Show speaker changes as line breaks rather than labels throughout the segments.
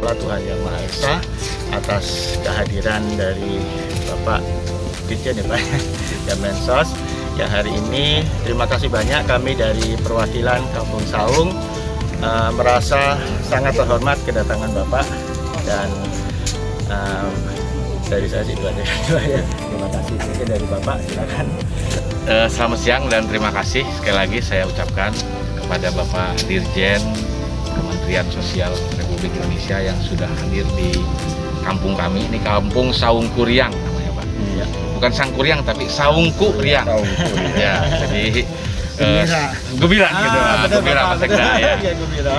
Tuhan Yang Maha Esa atas kehadiran dari Bapak Dirjen ya Pak Kemensos yang hari ini. Terima kasih banyak kami dari perwakilan Kampung Saung merasa sangat terhormat kedatangan Bapak dan dari saya itu aja ya. Terima kasih. Mungkin dari Bapak silakan.
Selamat siang dan terima kasih sekali lagi saya ucapkan kepada Bapak Dirjen Kementerian Sosial Republik Indonesia yang sudah hadir di kampung kami. Ini Kampung Saung Kuriang namanya Pak. Ya. Bukan Sangkuriang tapi Saungku Riang. Ya, jadi Gembira gitu, Gembira Pak Sekda ya.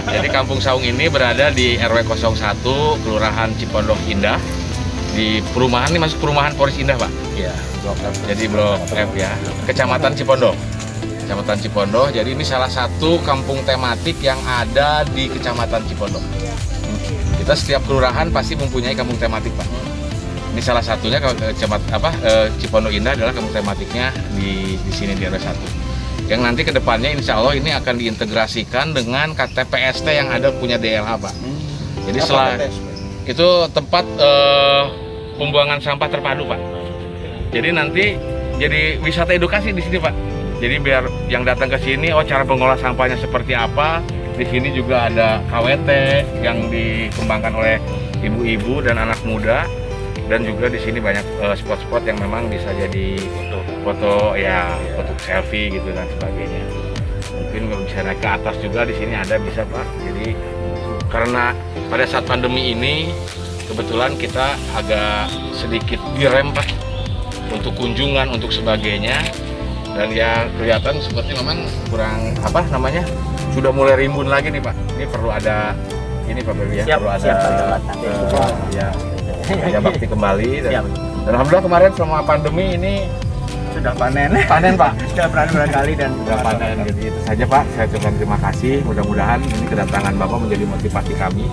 Jadi Kampung Saung ini berada di RW 01 Kelurahan Cipondok Indah. Di perumahan ini masuk perumahan Poris Indah Pak.
Iya, Blok F.
Jadi Blok F ya. Kecamatan Cipondok. Kecamatan Cipondoh. Jadi ini salah satu kampung tematik yang ada di Kecamatan Cipondoh. Kita setiap kelurahan pasti mempunyai kampung tematik Pak. Ini salah satunya Cipondoh Indah adalah kampung tematiknya di sini di RW 1. Yang nanti kedepannya insya Allah ini akan diintegrasikan dengan KTPST yang ada punya DLH Pak. Jadi setelah itu tempat pembuangan sampah terpadu Pak. Jadi nanti jadi wisata edukasi di sini Pak. Jadi biar yang datang ke sini, cara pengolah sampahnya seperti apa. Di sini juga ada KWT yang dikembangkan oleh ibu-ibu dan anak muda. Dan juga di sini banyak spot-spot yang memang bisa jadi foto selfie gitu dan sebagainya. Mungkin bisa naik ke atas juga di sini ada bisa Pak. Jadi karena pada saat pandemi ini kebetulan kita agak sedikit direm Pak untuk kunjungan untuk sebagainya. Dan ya kelihatan seperti memang kurang sudah mulai rimbun lagi nih Pak. Ini perlu ada ini Pak Bebi ya, perlu ada ya bakti kembali dan alhamdulillah kemarin selama pandemi ini
Sudah panen
Pak.
Sudah panen kali dan
Sudah panen. Jadi itu saja Pak. Saya ucapkan terima kasih. Mudah-mudahan ini kedatangan Bapak menjadi motivasi kami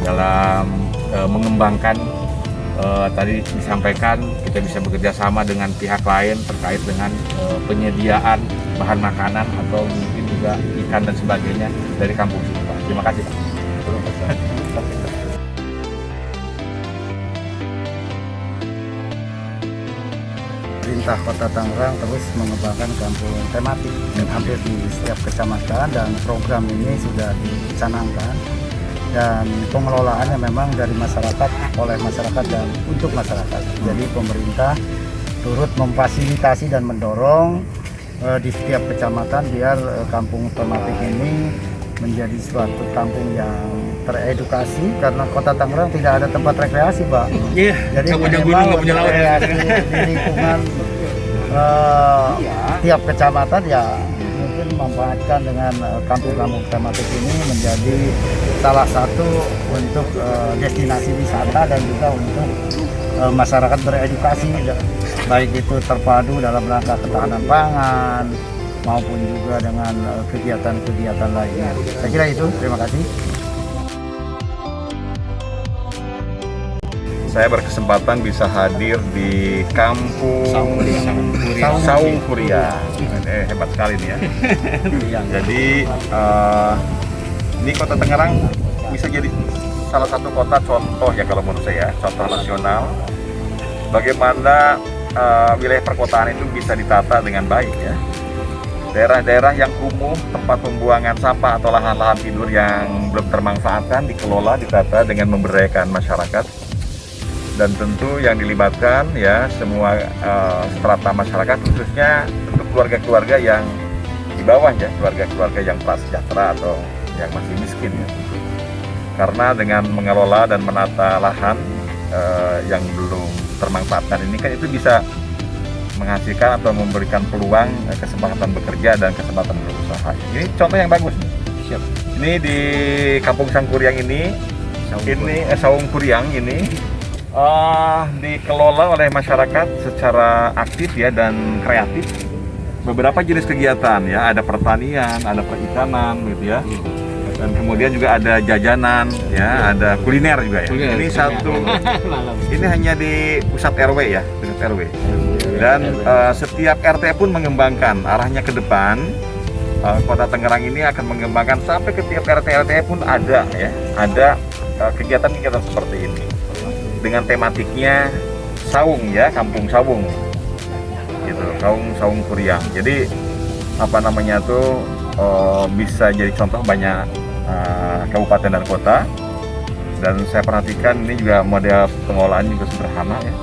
dalam mengembangkan tadi disampaikan kita bisa bekerja sama dengan pihak lain terkait dengan penyediaan bahan makanan atau mungkin juga ikan dan sebagainya dari kampung sini Pak. Terima kasih Pak.
Pemerintah Kota Tangerang terus mengembangkan kampung tematik yang hampir di setiap kecamatan dan program ini sudah dicanangkan. Dan pengelolaannya memang dari masyarakat, oleh masyarakat dan untuk masyarakat. Jadi pemerintah turut memfasilitasi dan mendorong di setiap kecamatan biar kampung tematik ini menjadi suatu kampung yang teredukasi karena Kota Tangerang tidak ada tempat rekreasi Pak.
Iya.
Jadi
nggak punya gunung, nggak punya laut.
Rekreasi di lingkungan tiap kecamatan ya. Memanfaatkan dengan kampung-kampung tematik ini menjadi salah satu untuk destinasi wisata dan juga untuk masyarakat beredukasi baik itu terpadu dalam rangka ketahanan pangan maupun juga dengan kegiatan-kegiatan lainnya. Saya kira itu, terima kasih.
Saya berkesempatan bisa hadir di kampung Saung Kuriang. Hebat sekali nih ya. Jadi ini Kota Tangerang bisa jadi salah satu kota contoh ya kalau menurut saya, contoh nasional. Bagaimana wilayah perkotaan itu bisa ditata dengan baik ya. Daerah-daerah yang kumuh, tempat pembuangan sampah atau lahan-lahan tidur yang belum termanfaatkan dikelola, ditata dengan memberdayakan masyarakat. Dan tentu yang dilibatkan ya semua strata masyarakat, khususnya untuk keluarga-keluarga yang di bawah ya, keluarga-keluarga yang prasejahtera atau yang masih miskin ya. Karena dengan mengelola dan menata lahan yang belum termanfaatkan ini kan itu bisa menghasilkan atau memberikan peluang kesempatan bekerja dan kesempatan berusaha. Ini contoh yang bagus. Siap. Ini di Kampung Sangkuriang ini, Saung Kuriang ini dikelola oleh masyarakat secara aktif ya dan kreatif. Beberapa jenis kegiatan ya, ada pertanian, ada perikanan gitu ya. Dan kemudian juga ada jajanan ya, ada kuliner juga ya. Ini satu ini hanya di pusat RW ya, pusat RW. Dan setiap RT pun mengembangkan arahnya ke depan Kota Tangerang ini akan mengembangkan sampai ke tiap RT pun ada ya, ada kegiatan-kegiatan seperti ini dengan tematiknya saung ya, kampung saung gitu, saung Kuriang. Jadi apa namanya tuh bisa jadi contoh banyak kabupaten dan kota. Dan saya perhatikan ini juga model pengolahan juga sederhana ya,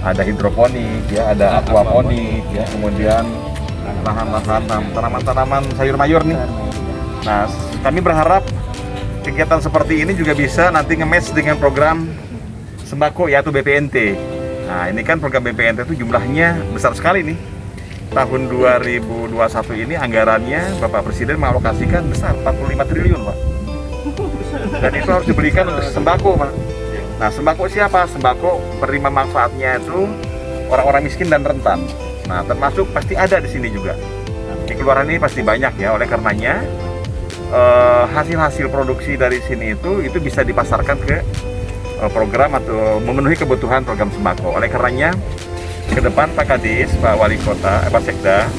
ada hidroponik ya, ada aquaponik ya, kemudian lahan-lahan tanaman-tanaman sayur mayur nih. Nah, kami berharap kegiatan seperti ini juga bisa nanti nge-match dengan program sembako yaitu BPNT. Nah, ini kan program BPNT itu jumlahnya besar sekali nih. Tahun 2021 ini anggarannya Bapak Presiden mengalokasikan besar 45 triliun, Pak. Dan itu harus diberikan untuk sembako, Pak. Nah, sembako siapa? Sembako penerima manfaatnya itu orang-orang miskin dan rentan. Nah, termasuk pasti ada di sini juga. Di keluaran ini pasti banyak ya, oleh karenanya hasil-hasil produksi dari sini itu bisa dipasarkan ke program atau memenuhi kebutuhan program sembako. Oleh karenanya ke depan Pak Kadis, Pak Wali Kota, Pak Sekda,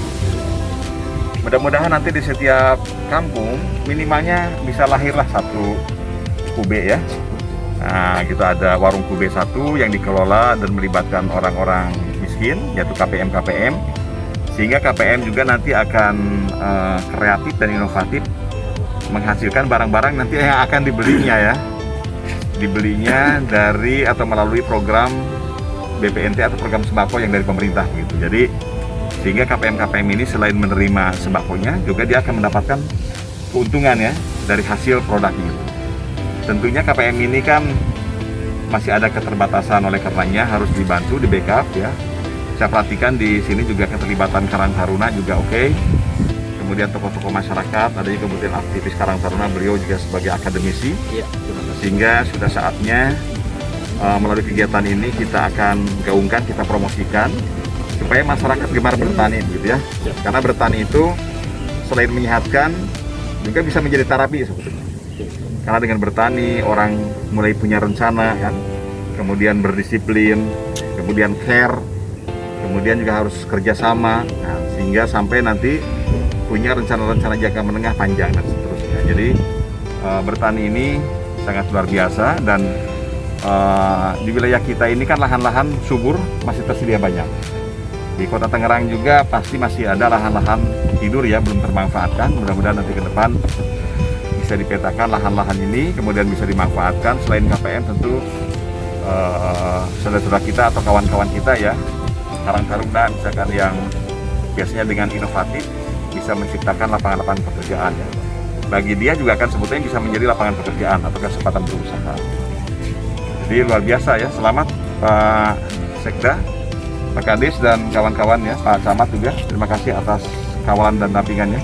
mudah-mudahan nanti di setiap kampung minimalnya bisa lahirlah satu kube ya. Nah, gitu ada warung kube 1 yang dikelola dan melibatkan orang-orang miskin, yaitu KPM, sehingga KPM juga nanti akan kreatif dan inovatif menghasilkan barang-barang nanti yang akan dibelinya dari atau melalui program BPNT atau program sembako yang dari pemerintah gitu. Jadi sehingga KPM ini selain menerima sembakonya juga dia akan mendapatkan keuntungan ya dari hasil produknya. Tentunya KPM ini kan masih ada keterbatasan, oleh karenanya harus dibantu, di backup ya. Saya perhatikan di sini juga keterlibatan Karang Taruna juga oke. Kemudian tokoh-tokoh masyarakat, ada juga kemudian aktivis Karang Taruna, beliau juga sebagai akademisi. Sehingga sudah saatnya melalui kegiatan ini kita akan gaungkan, kita promosikan supaya masyarakat gemar bertani gitu ya. Karena bertani itu selain menyehatkan juga bisa menjadi terapi sebetulnya. Karena dengan bertani orang mulai punya rencana kan, kemudian berdisiplin, kemudian care, kemudian juga harus kerjasama, nah, sehingga sampai nanti punya rencana-rencana jangka menengah panjang dan seterusnya. Jadi bertani ini sangat luar biasa dan di wilayah kita ini kan lahan-lahan subur masih tersedia banyak. Di Kota Tangerang juga pasti masih ada lahan-lahan tidur ya belum termanfaatkan. Mudah-mudahan nanti ke depan bisa dipetakan lahan-lahan ini kemudian bisa dimanfaatkan. Selain KPM tentu saudara-saudara kita atau kawan-kawan kita ya, Karang Taruna misalkan yang biasanya dengan inovatif bisa menciptakan lapangan-lapangan pekerjaan ya. Bagi dia juga akan sebetulnya bisa menjadi lapangan pekerjaan atau kesempatan berusaha. Jadi luar biasa ya, selamat Pak Sekda, Pak Kadis dan kawan-kawan ya, Pak Camat juga. Terima kasih atas kawalan dan dampingannya.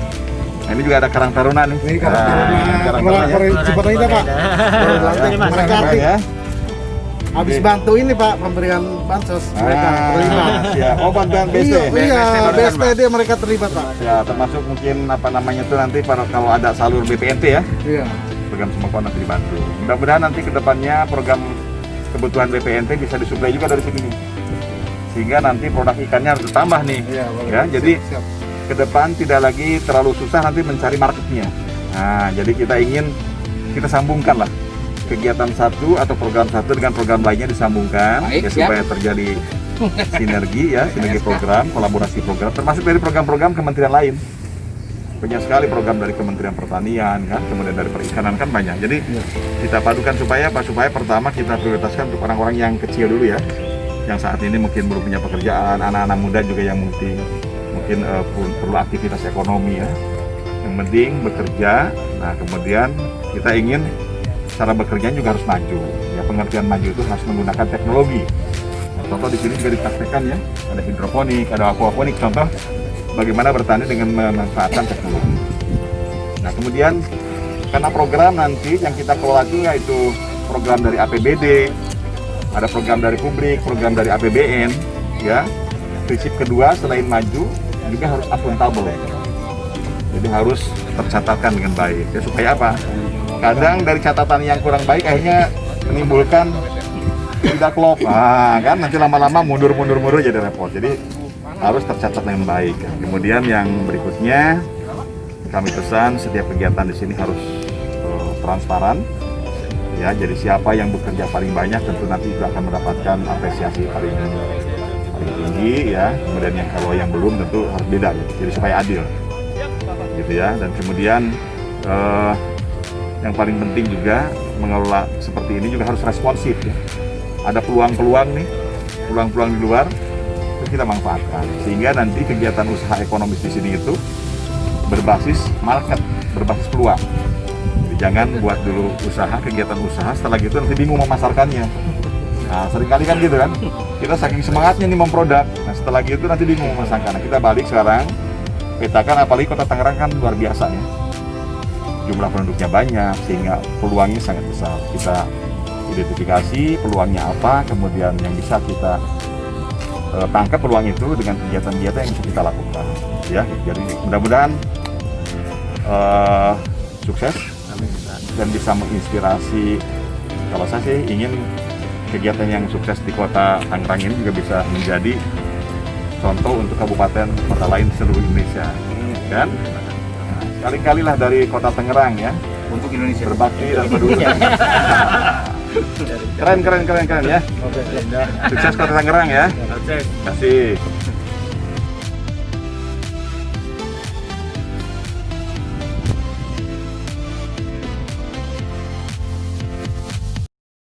Nah, ini juga ada Karang Taruna nih.
Ini Karang Taruna ya. Habis bantu ini Pak, pemberian bansos mereka terlibat.
Ya, oh bantuan BST.
Iya, BST dia mereka terlibat Pak.
Ya, termasuk mungkin apa namanya itu nanti kalau ada salur BPNT ya.
Iya.
Program sembako nanti dibantu. Mudah-mudahan nanti ke depannya program kebutuhan BPNT bisa disuplai juga dari sini nih. Sehingga nanti produk ikannya harus ditambah nih.
Iya, boleh.
Ya, jadi
Siap.
ke depan tidak lagi terlalu susah nanti mencari marketnya. Nah, jadi kita sambungkan lah kegiatan satu atau program satu dengan program lainnya disambungkan.
Baik,
ya, supaya terjadi sinergi ya, sinergi program, kolaborasi program, termasuk dari program-program kementerian lain. Banyak sekali program dari Kementerian Pertanian kan, kemudian dari Perikanan kan banyak. Jadi kita padukan supaya pertama kita prioritaskan untuk orang-orang yang kecil dulu ya, yang saat ini mungkin belum punya pekerjaan, anak-anak muda juga yang mungkin perlu aktivitas ekonomi ya. Yang penting bekerja. Nah, kemudian kita ingin cara bekerja juga harus maju. Ya, pengertian maju itu harus menggunakan teknologi. Nah, contoh di sini juga dipraktekkan ya, ada hidroponik, ada aquaponik. Contoh bagaimana bertani dengan memanfaatkan teknologi. Nah, kemudian karena program nanti yang kita kelola itu yaitu program dari APBD, ada program dari publik, program dari APBN, ya. Prinsip kedua selain maju juga harus akuntabel. Jadi harus tercatatkan dengan baik. Ya, supaya apa? Kadang dari catatan yang kurang baik akhirnya menimbulkan tidak klop. Nah, kan nanti lama-lama mundur jadi repot. Jadi harus tercatat dengan baik. Kemudian yang berikutnya kami pesan setiap kegiatan di sini harus transparan. Ya, jadi siapa yang bekerja paling banyak tentu nanti juga akan mendapatkan apresiasi paling tinggi ya. Kemudian kalau yang belum tentu harus beda gitu. Jadi supaya adil. Gitu ya. Dan kemudian yang paling penting juga mengelola seperti ini juga harus responsif ya. Ada peluang-peluang nih, peluang-peluang di luar itu kita manfaatkan sehingga nanti kegiatan usaha ekonomis di sini itu berbasis market, berbasis peluang. Jadi jangan buat dulu usaha, kegiatan usaha, setelah gitu nanti bingung memasarkannya. Nah, seringkali kan gitu kan, kita saking semangatnya nih memproduk, nah setelah gitu nanti bingung memasarkan. Nah, kita balik sekarang, petakan apalagi Kota Tangerang kan luar biasa ya. Jumlah penduduknya banyak sehingga peluangnya sangat besar. Kita identifikasi peluangnya apa, kemudian yang bisa kita tangkap peluang itu dengan kegiatan-kegiatan yang bisa kita lakukan. Ya, jadi mudah-mudahan sukses dan bisa menginspirasi. Kalau saya sih ingin kegiatan yang sukses di Kota Tangerang ini juga bisa menjadi contoh untuk kabupaten kota lain di seluruh Indonesia. Kan? Nah, kali-kalilah dari Kota Tangerang ya
Untuk Indonesia.
berbakti dan peduli. Keren ya. Sukses Kota Tangerang ya. Terima kasih.